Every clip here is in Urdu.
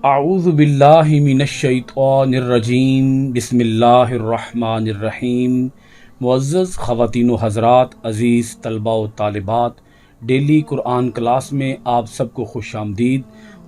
اعوذ باللہ من الشیطان الرجیم بسم اللہ الرحمن الرحیم۔ معزز خواتین و حضرات، عزیز طلباء و طالبات، ڈیلی قرآن کلاس میں آپ سب کو خوش آمدید۔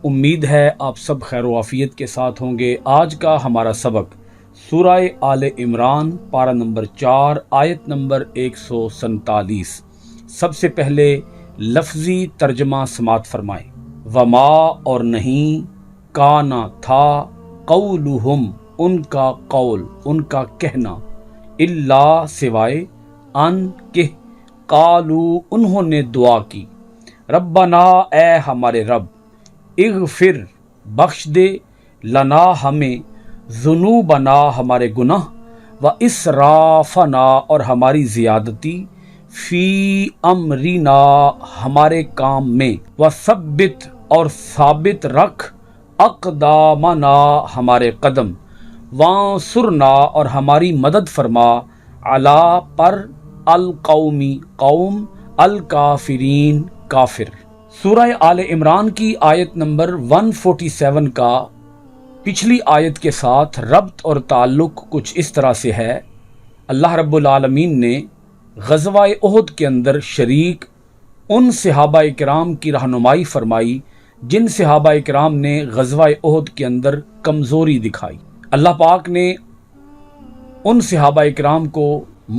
امید ہے آپ سب خیر و عافیت کے ساتھ ہوں گے۔ آج کا ہمارا سبق سورہ آل عمران پارہ نمبر 4 آیت نمبر 147۔ سب سے پہلے لفظی ترجمہ سماعت فرمائیں۔ وما اور نہیں، کانا تھا، قولہم ان کا قول، ان کا کہنا، الا سوائے، ان کہ قالو انہوں نے دعا کی، ربنا اے ہمارے رب، اغفر بخش دے، لنا ہمیں، ذنوبنا ہمارے گناہ، و اسرافنا اور ہماری زیادتی، فی امرنا ہمارے کام میں، وثبت اور ثابت رکھ، اقدامنا ہمارے قدم، وانصرنا اور ہماری مدد فرما، علی پر، القومی قوم، الکافرین کافر۔ سورہ آل عمران کی آیت نمبر 147 کا پچھلی آیت کے ساتھ ربط اور تعلق کچھ اس طرح سے ہے۔ اللہ رب العالمین نے غزوہ احد کے اندر شریک ان صحابہ کرام کی رہنمائی فرمائی جن صحابہ کرام نے غزوہ احد کے اندر کمزوری دکھائی۔ اللہ پاک نے ان صحابہ کرام کو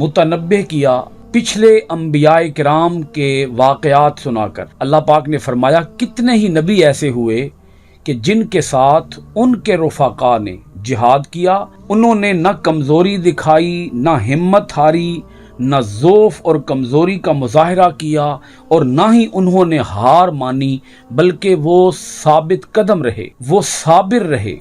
متنبہ کیا پچھلے انبیاء کرام کے واقعات سنا کر۔ اللہ پاک نے فرمایا کتنے ہی نبی ایسے ہوئے کہ جن کے ساتھ ان کے رفقا نے جہاد کیا، انہوں نے نہ کمزوری دکھائی، نہ ہمت ہاری، نہ ضعف اور کمزوری کا مظاہرہ کیا، اور نہ ہی انہوں نے ہار مانی، بلکہ وہ ثابت قدم رہے، وہ صابر رہے۔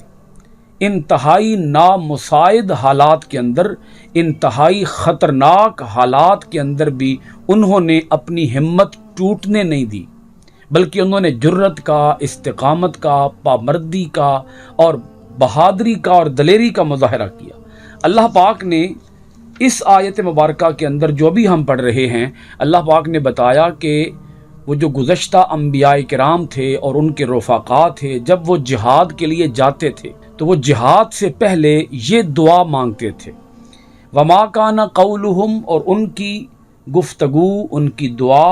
انتہائی نامساعد حالات کے اندر، انتہائی خطرناک حالات کے اندر بھی انہوں نے اپنی ہمت ٹوٹنے نہیں دی، بلکہ انہوں نے جرت کا، استقامت کا، پامردی کا اور بہادری کا اور دلیری کا مظاہرہ کیا۔ اللہ پاک نے اس آیت مبارکہ کے اندر جو بھی ہم پڑھ رہے ہیں، اللہ پاک نے بتایا کہ وہ جو گزشتہ انبیاء کرام تھے اور ان کے رفقا تھے، جب وہ جہاد کے لیے جاتے تھے تو وہ جہاد سے پہلے یہ دعا مانگتے تھے، وما کان قولہم، اور ان کی گفتگو، ان کی دعا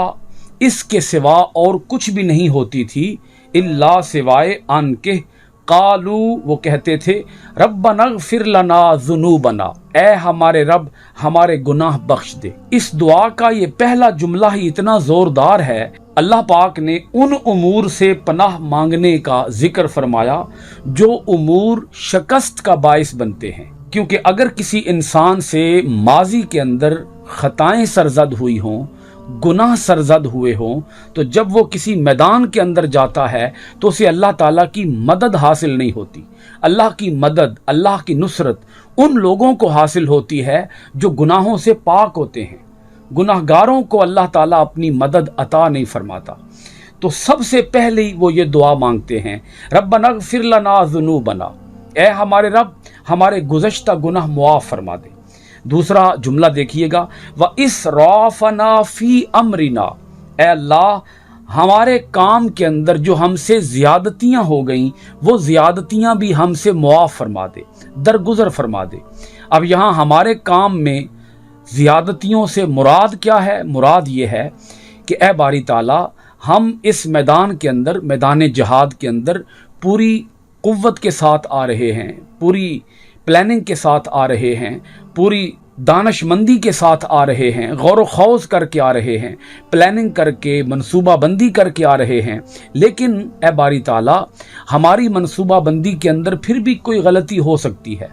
اس کے سوا اور کچھ بھی نہیں ہوتی تھی، الا سوائے ان کہ قالو وہ کہتے تھے، ربنا اغفر لنا ذنوبنا، اے ہمارے رب ہمارے گناہ بخش دے۔ اس دعا کا یہ پہلا جملہ ہی اتنا زوردار ہے۔ اللہ پاک نے ان امور سے پناہ مانگنے کا ذکر فرمایا جو امور شکست کا باعث بنتے ہیں، کیونکہ اگر کسی انسان سے ماضی کے اندر خطائیں سرزد ہوئی ہوں، گناہ سرزد ہوئے ہوں، تو جب وہ کسی میدان کے اندر جاتا ہے تو اسے اللہ تعالیٰ کی مدد حاصل نہیں ہوتی۔ اللہ کی مدد، اللہ کی نصرت ان لوگوں کو حاصل ہوتی ہے جو گناہوں سے پاک ہوتے ہیں۔ گناہ گاروں کو اللہ تعالیٰ اپنی مدد عطا نہیں فرماتا۔ تو سب سے پہلے وہ یہ دعا مانگتے ہیں، ربنا اغفر لنا ذنوبنا، اے ہمارے رب ہمارے گزشتہ گناہ معاف فرما دے۔ دوسرا جملہ دیکھیے گا، وَإِسْرَافَنَا فِي أَمْرِنَا، اے اللہ ہمارے کام کے اندر جو ہم سے زیادتیاں ہو گئیں وہ زیادتیاں بھی ہم سے معاف فرما دے، درگزر فرما دے۔ اب یہاں ہمارے کام میں زیادتیوں سے مراد کیا ہے؟ مراد یہ ہے کہ اے باری تعالیٰ ہم اس میدان کے اندر، میدان جہاد کے اندر پوری قوت کے ساتھ آ رہے ہیں، پوری پلاننگ کے ساتھ آ رہے ہیں، پوری دانش مندی کے ساتھ آ رہے ہیں، غور و خوض کر کے آ رہے ہیں، پلاننگ کر کے، منصوبہ بندی کر کے آ رہے ہیں، لیکن اے باری تعالیٰ ہماری منصوبہ بندی کے اندر پھر بھی کوئی غلطی ہو سکتی ہے۔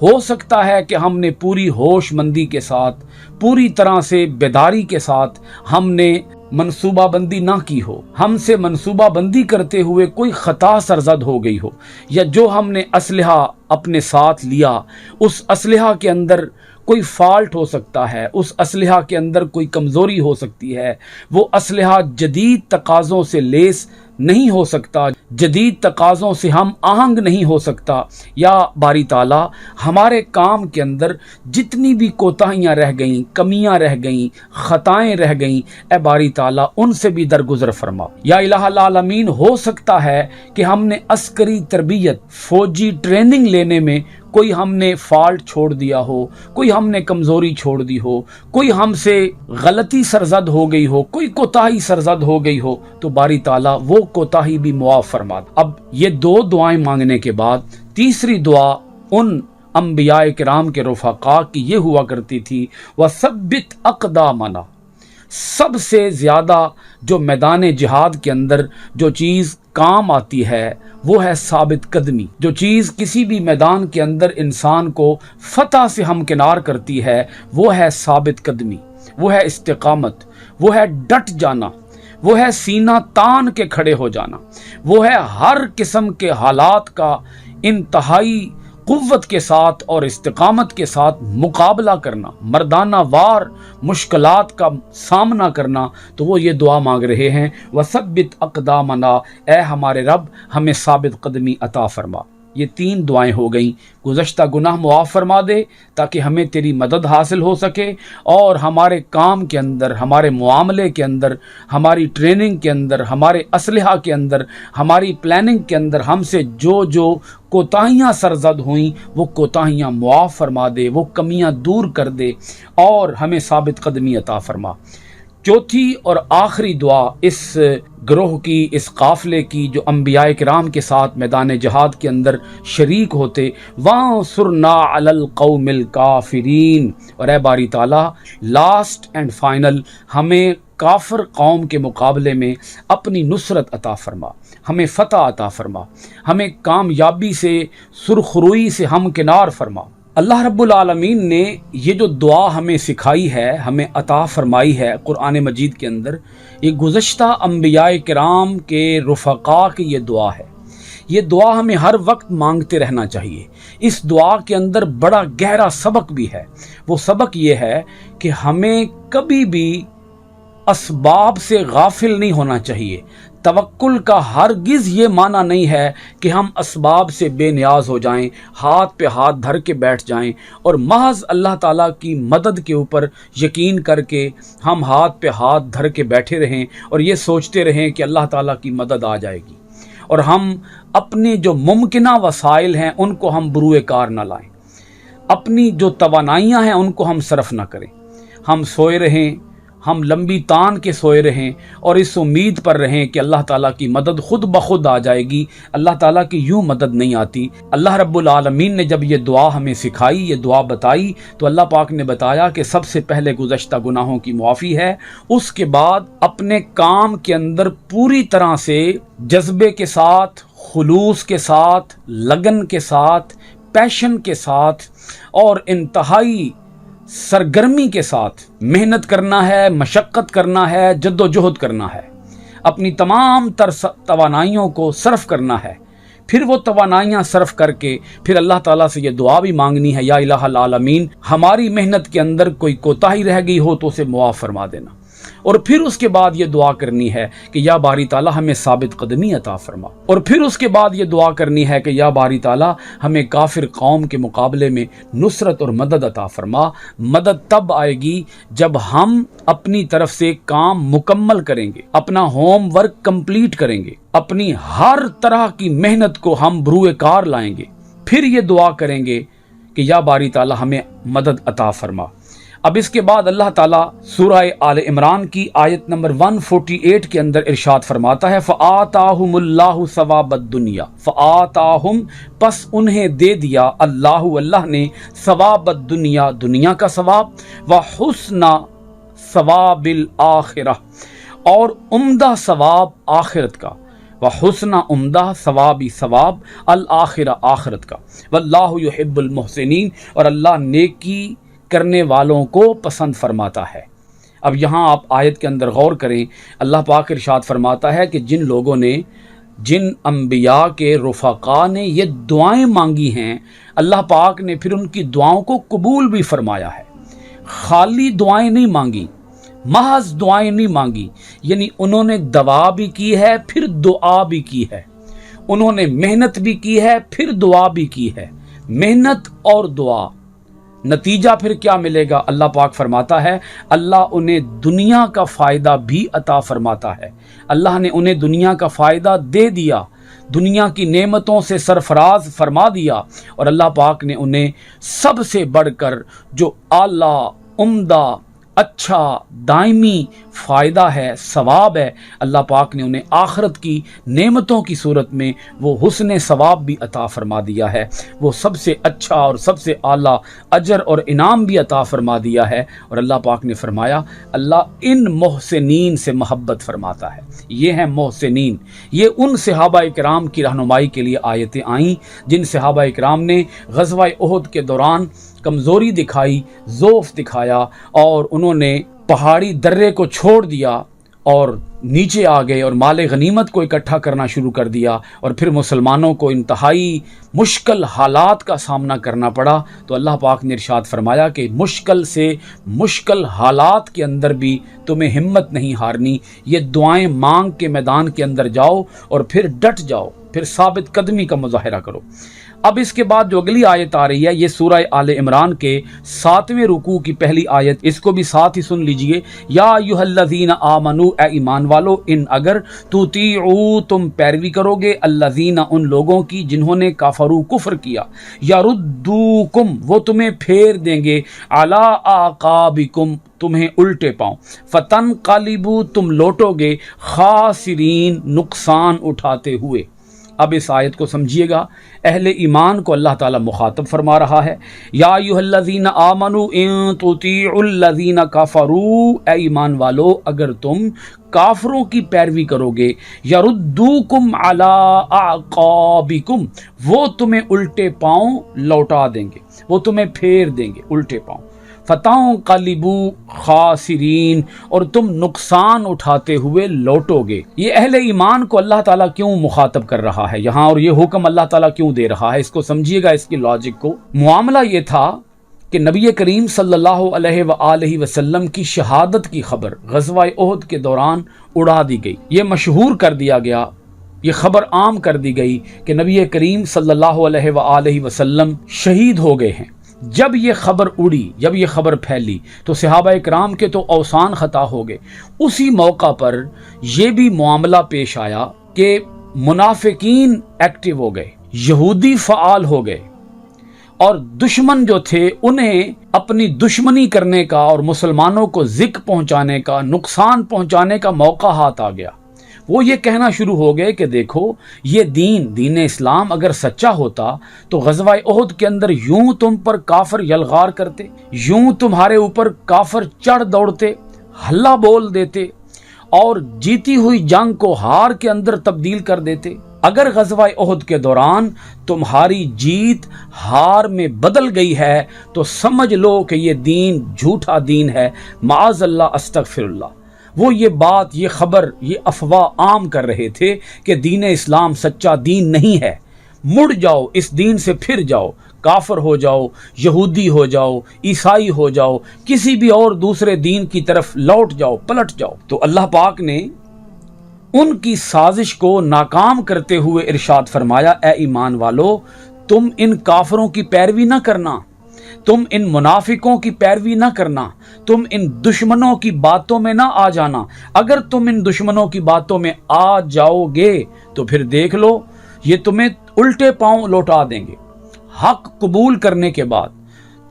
ہو سکتا ہے کہ ہم نے پوری ہوش مندی کے ساتھ، پوری طرح سے بیداری کے ساتھ ہم نے منصوبہ بندی نہ کی ہو، ہم سے منصوبہ بندی کرتے ہوئے کوئی خطا سرزد ہو گئی ہو، یا جو ہم نے اسلحہ اپنے ساتھ لیا اس اسلحہ کے اندر کوئی فالٹ ہو سکتا ہے، اس اسلحہ کے اندر کوئی کمزوری ہو سکتی ہے، وہ اسلحہ جدید تقاضوں سے لیس نہیں ہو سکتا، جدید تقاضوں سے ہم آہنگ نہیں ہو سکتا، یا باری تعالیٰ ہمارے کام کے اندر جتنی بھی کوتاہیاں رہ گئیں، کمیاں رہ گئیں، خطائیں رہ گئیں، اے باری تعالیٰ ان سے بھی درگزر فرما۔ یا الہ العالمین، ہو سکتا ہے کہ ہم نے عسکری تربیت، فوجی ٹریننگ لینے میں کوئی ہم نے فالٹ چھوڑ دیا ہو، کوئی ہم نے کمزوری چھوڑ دی ہو، کوئی ہم سے غلطی سرزد ہو گئی ہو، کوئی کوتاہی سرزد ہو گئی ہو، تو باری تعالیٰ وہ کوتاہی بھی معاف فرما۔ اب یہ دو دعائیں مانگنے کے بعد تیسری دعا ان انبیاء کرام کے رفقا کی یہ ہوا کرتی تھی، وَثَبِّتْ أَقْدَامَنَا۔ سب سے زیادہ جو میدان جہاد کے اندر جو چیز کام آتی ہے وہ ہے ثابت قدمی۔ جو چیز کسی بھی میدان کے اندر انسان کو فتح سے ہمکنار کرتی ہے وہ ہے ثابت قدمی، وہ ہے استقامت، وہ ہے ڈٹ جانا، وہ ہے سینہ تان کے کھڑے ہو جانا، وہ ہے ہر قسم کے حالات کا انتہائی قوت کے ساتھ اور استقامت کے ساتھ مقابلہ کرنا، مردانہ وار مشکلات کا سامنا کرنا۔ تو وہ یہ دعا مانگ رہے ہیں، وَثَبِّتْ أَقْدَامَنَا، اے ہمارے رب ہمیں ثابت قدمی عطا فرما۔ یہ تین دعائیں ہو گئیں، گزشتہ گناہ معاف فرما دے تاکہ ہمیں تیری مدد حاصل ہو سکے، اور ہمارے کام کے اندر، ہمارے معاملے کے اندر، ہماری ٹریننگ کے اندر، ہمارے اسلحہ کے اندر، ہماری پلاننگ کے اندر ہم سے جو کوتاہیاں سرزد ہوئیں وہ کوتاہیاں معاف فرما دے، وہ کمیاں دور کر دے، اور ہمیں ثابت قدمی عطا فرما۔ چوتھی اور آخری دعا اس گروہ کی، اس قافلے کی جو انبیاء کرام کے ساتھ میدان جہاد کے اندر شریک ہوتے، وَانصُرْنَا عَلَى الْقَوْمِ الْكَافِرِينَ، اور اے باری تعالیٰ لاسٹ اینڈ فائنل ہمیں کافر قوم کے مقابلے میں اپنی نصرت عطا فرما، ہمیں فتح عطا فرما، ہمیں کامیابی سے، سرخروئی سے ہمکنار فرما۔ اللہ رب العالمین نے یہ جو دعا ہمیں سکھائی ہے، ہمیں عطا فرمائی ہے قرآن مجید کے اندر، یہ گزشتہ انبیاء کرام کے رفقا کی یہ دعا ہے۔ یہ دعا ہمیں ہر وقت مانگتے رہنا چاہیے۔ اس دعا کے اندر بڑا گہرا سبق بھی ہے۔ وہ سبق یہ ہے کہ ہمیں کبھی بھی اسباب سے غافل نہیں ہونا چاہیے۔ توکل کا ہرگز یہ معنی نہیں ہے کہ ہم اسباب سے بے نیاز ہو جائیں، ہاتھ پہ ہاتھ دھر کے بیٹھ جائیں، اور محض اللہ تعالیٰ کی مدد کے اوپر یقین کر کے ہم ہاتھ پہ ہاتھ دھر کے بیٹھے رہیں اور یہ سوچتے رہیں کہ اللہ تعالیٰ کی مدد آ جائے گی، اور ہم اپنے جو ممکنہ وسائل ہیں ان کو ہم بروئے کار نہ لائیں، اپنی جو توانائیاں ہیں ان کو ہم صرف نہ کریں۔ ہم سوئے رہیں، ہم لمبی تان کے سوئے رہیں اور اس امید پر رہیں کہ اللہ تعالیٰ کی مدد خود بخود آ جائے گی۔ اللہ تعالیٰ کی یوں مدد نہیں آتی۔ اللہ رب العالمین نے جب یہ دعا ہمیں سکھائی، یہ دعا بتائی، تو اللہ پاک نے بتایا کہ سب سے پہلے گزشتہ گناہوں کی معافی ہے، اس کے بعد اپنے کام کے اندر پوری طرح سے جذبے کے ساتھ، خلوص کے ساتھ، لگن کے ساتھ، پیشن کے ساتھ اور انتہائی سرگرمی کے ساتھ محنت کرنا ہے، مشقت کرنا ہے، جد و جہد کرنا ہے، اپنی تمام تر توانائیوں کو صرف کرنا ہے۔ پھر وہ توانائیاں صرف کر کے پھر اللہ تعالیٰ سے یہ دعا بھی مانگنی ہے، یا الہ العالمین ہماری محنت کے اندر کوئی کوتاہی رہ گئی ہو تو اسے معاف فرما دینا۔ اور پھر اس کے بعد یہ دعا کرنی ہے کہ یا باری تعالیٰ ہمیں ثابت قدمی عطا فرما، اور پھر اس کے بعد یہ دعا کرنی ہے کہ یا باری تعالیٰ ہمیں کافر قوم کے مقابلے میں نصرت اور مدد عطا فرما۔ مدد تب آئے گی جب ہم اپنی طرف سے کام مکمل کریں گے، اپنا ہوم ورک کمپلیٹ کریں گے، اپنی ہر طرح کی محنت کو ہم بروئے کار لائیں گے، پھر یہ دعا کریں گے کہ یا باری تعالیٰ ہمیں مدد عطا فرما۔ اب اس کے بعد اللہ تعالیٰ سورہ آل عمران کی آیت نمبر 148 کے اندر ارشاد فرماتا ہے، فَآتَاهُمُ اللَّهُ ثَوَابَ الدُّنْيَا، فَآتَاهُمْ پس انہیں دے دیا اللہ نے ثواب الدنیا، دنیا کا ثواب، وحسن ثواب الآخرہ، اور عمدہ ثواب آخرت کا، وحسن عمدہ ثوابی ثواب الآخرہ، آخرت کا، واللہ یحب المحسنین، اور اللہ نیکی کرنے والوں کو پسند فرماتا ہے۔ اب یہاں آپ آیت کے اندر غور کریں، اللہ پاک ارشاد فرماتا ہے کہ جن لوگوں نے، جن انبیاء کے رفقا نے یہ دعائیں مانگی ہیں، اللہ پاک نے پھر ان کی دعاؤں کو قبول بھی فرمایا ہے۔ خالی دعائیں نہیں مانگی، محض دعائیں نہیں مانگی، یعنی انہوں نے دعا بھی کی ہے پھر دعا بھی کی ہے، انہوں نے محنت بھی کی ہے پھر دعا بھی کی ہے، محنت اور دعا۔ نتیجہ پھر کیا ملے گا؟ اللہ پاک فرماتا ہے اللہ انہیں دنیا کا فائدہ بھی عطا فرماتا ہے۔ اللہ نے انہیں دنیا کا فائدہ دے دیا، دنیا کی نعمتوں سے سرفراز فرما دیا، اور اللہ پاک نے انہیں سب سے بڑھ کر جو اعلیٰ، عمدہ، اچھا، دائمی فائدہ ہے، ثواب ہے، اللہ پاک نے انہیں آخرت کی نعمتوں کی صورت میں وہ حسن ثواب بھی عطا فرما دیا ہے، وہ سب سے اچھا اور سب سے اعلیٰ اجر اور انعام بھی عطا فرما دیا ہے۔ اور اللہ پاک نے فرمایا اللہ ان محسنین سے محبت فرماتا ہے۔ یہ ہیں محسنین، یہ ان صحابہ کرام کی رہنمائی کے لیے آیتیں آئیں جن صحابہ کرام نے غزوہ احد کے دوران کمزوری دکھائی، ضعف دکھایا، اور انہوں نے پہاڑی درے کو چھوڑ دیا اور نیچے آ گئے اور مال غنیمت کو اکٹھا کرنا شروع کر دیا، اور پھر مسلمانوں کو انتہائی مشکل حالات کا سامنا کرنا پڑا۔ تو اللہ پاک نے ارشاد فرمایا کہ مشکل سے مشکل حالات کے اندر بھی تمہیں ہمت نہیں ہارنی، یہ دعائیں مانگ کے میدان کے اندر جاؤ اور پھر ڈٹ جاؤ، پھر ثابت قدمی کا مظاہرہ کرو۔ اب اس کے بعد جو اگلی آیت آ رہی ہے یہ سورہ آل عمران کے 7ویں رکوع کی پہلی آیت، اس کو بھی ساتھ ہی سن لیجئے۔ یا ایھا الذین آمنو، اے ایمان والو، ان اگر تطیعوا، تم پیروی کرو گے، الذین، ان لوگوں کی جنہوں نے کفروا، کفر کیا، یردوکم، وہ تمہیں پھیر دیں گے، علی اعقابکم، تمہیں الٹے پاؤں، فتنقلبوا، تم لوٹو گے، خاسرین، نقصان اٹھاتے ہوئے۔ اب اس آیت کو سمجھیے گا، اہل ایمان کو اللہ تعالیٰ مخاطب فرما رہا ہے، یا ایھا الذین آمنوا ان تطیعوا الذین کفروا، اے ایمان والو اگر تم کافروں کی پیروی کرو گے، یردوکم علی اعقابکم، وہ تمہیں الٹے پاؤں لوٹا دیں گے، وہ تمہیں پھیر دیں گے الٹے پاؤں، فتنقلبوا خاسرین، اور تم نقصان اٹھاتے ہوئے لوٹو گے۔ یہ اہل ایمان کو اللہ تعالیٰ کیوں مخاطب کر رہا ہے یہاں، اور یہ حکم اللہ تعالیٰ کیوں دے رہا ہے، اس کو سمجھیے گا، اس کی لاجک کو۔ معاملہ یہ تھا کہ نبی کریم صلی اللہ علیہ وآلہ وسلم کی شہادت کی خبر غزوہ احد کے دوران اڑا دی گئی، یہ مشہور کر دیا گیا، یہ خبر عام کر دی گئی کہ نبی کریم صلی اللہ علیہ وآلہ وسلم شہید ہو گئے ہیں۔ جب یہ خبر اڑی، جب یہ خبر پھیلی تو صحابہ کرام کے تو اوسان خطا ہو گئے۔ اسی موقع پر یہ بھی معاملہ پیش آیا کہ منافقین ایکٹیو ہو گئے، یہودی فعال ہو گئے، اور دشمن جو تھے انہیں اپنی دشمنی کرنے کا اور مسلمانوں کو ذک پہنچانے کا، نقصان پہنچانے کا موقع ہاتھ آ گیا۔ وہ یہ کہنا شروع ہو گئے کہ دیکھو یہ دین اسلام اگر سچا ہوتا تو غزوہ احد کے اندر یوں تم پر کافر یلغار کرتے، یوں تمہارے اوپر کافر چڑھ دوڑتے، ہلا بول دیتے، اور جیتی ہوئی جنگ کو ہار کے اندر تبدیل کر دیتے۔ اگر غزوہ احد کے دوران تمہاری جیت ہار میں بدل گئی ہے تو سمجھ لو کہ یہ دین جھوٹا دین ہے، معاذ اللہ، استغفر اللہ۔ وہ یہ بات، یہ خبر، یہ افواہ عام کر رہے تھے کہ دین اسلام سچا دین نہیں ہے، مڑ جاؤ، اس دین سے پھر جاؤ، کافر ہو جاؤ، یہودی ہو جاؤ، عیسائی ہو جاؤ، کسی بھی اور دوسرے دین کی طرف لوٹ جاؤ، پلٹ جاؤ۔ تو اللہ پاک نے ان کی سازش کو ناکام کرتے ہوئے ارشاد فرمایا، اے ایمان والو، تم ان کافروں کی پیروی نہ کرنا، تم ان منافقوں کی پیروی نہ کرنا، تم ان دشمنوں کی باتوں میں نہ آ جانا۔ اگر تم ان دشمنوں کی باتوں میں آ جاؤ گے تو پھر دیکھ لو یہ تمہیں الٹے پاؤں لوٹا دیں گے۔ حق قبول کرنے کے بعد،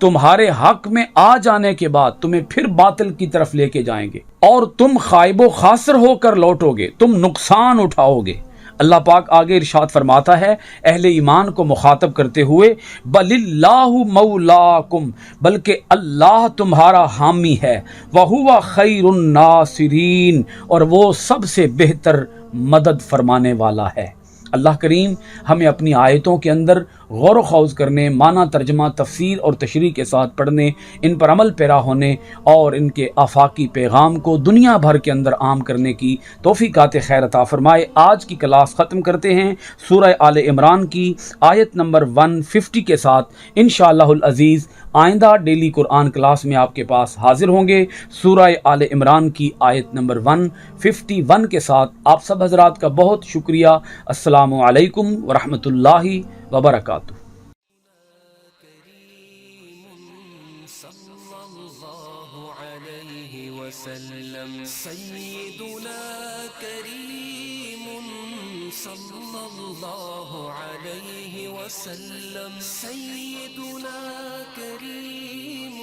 تمہارے حق میں آ جانے کے بعد تمہیں پھر باطل کی طرف لے کے جائیں گے، اور تم خائب و خاسر ہو کر لوٹو گے، تم نقصان اٹھاؤ گے۔ اللہ پاک آگے ارشاد فرماتا ہے اہل ایمان کو مخاطب کرتے ہوئے، بل اللہ مولاکم، بلکہ اللہ تمہارا حامی ہے، وہو خیر الناصرین، اور وہ سب سے بہتر مدد فرمانے والا ہے۔ اللہ کریم ہمیں اپنی آیتوں کے اندر غور و خوض کرنے، معنی، ترجمہ، تفسیر اور تشریح کے ساتھ پڑھنے، ان پر عمل پیرا ہونے اور ان کے آفاقی پیغام کو دنیا بھر کے اندر عام کرنے کی توفیقات خیر عطا فرمائے۔ آج کی کلاس ختم کرتے ہیں سورہ آل عمران کی آیت نمبر 150 کے ساتھ، انشاءاللہ العزیز آئندہ ڈیلی قرآن کلاس میں آپ کے پاس حاضر ہوں گے سورہ آل عمران کی آیت نمبر 151 کے ساتھ۔ آپ سب حضرات کا بہت شکریہ۔ السلام علیکم ورحمۃ اللہ وبرکاتہ۔ سيدنا كريم صلى الله عليه وسلم سيدنا كريم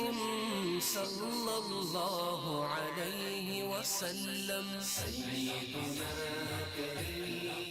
صلى الله عليه وسلم سيدنا كريم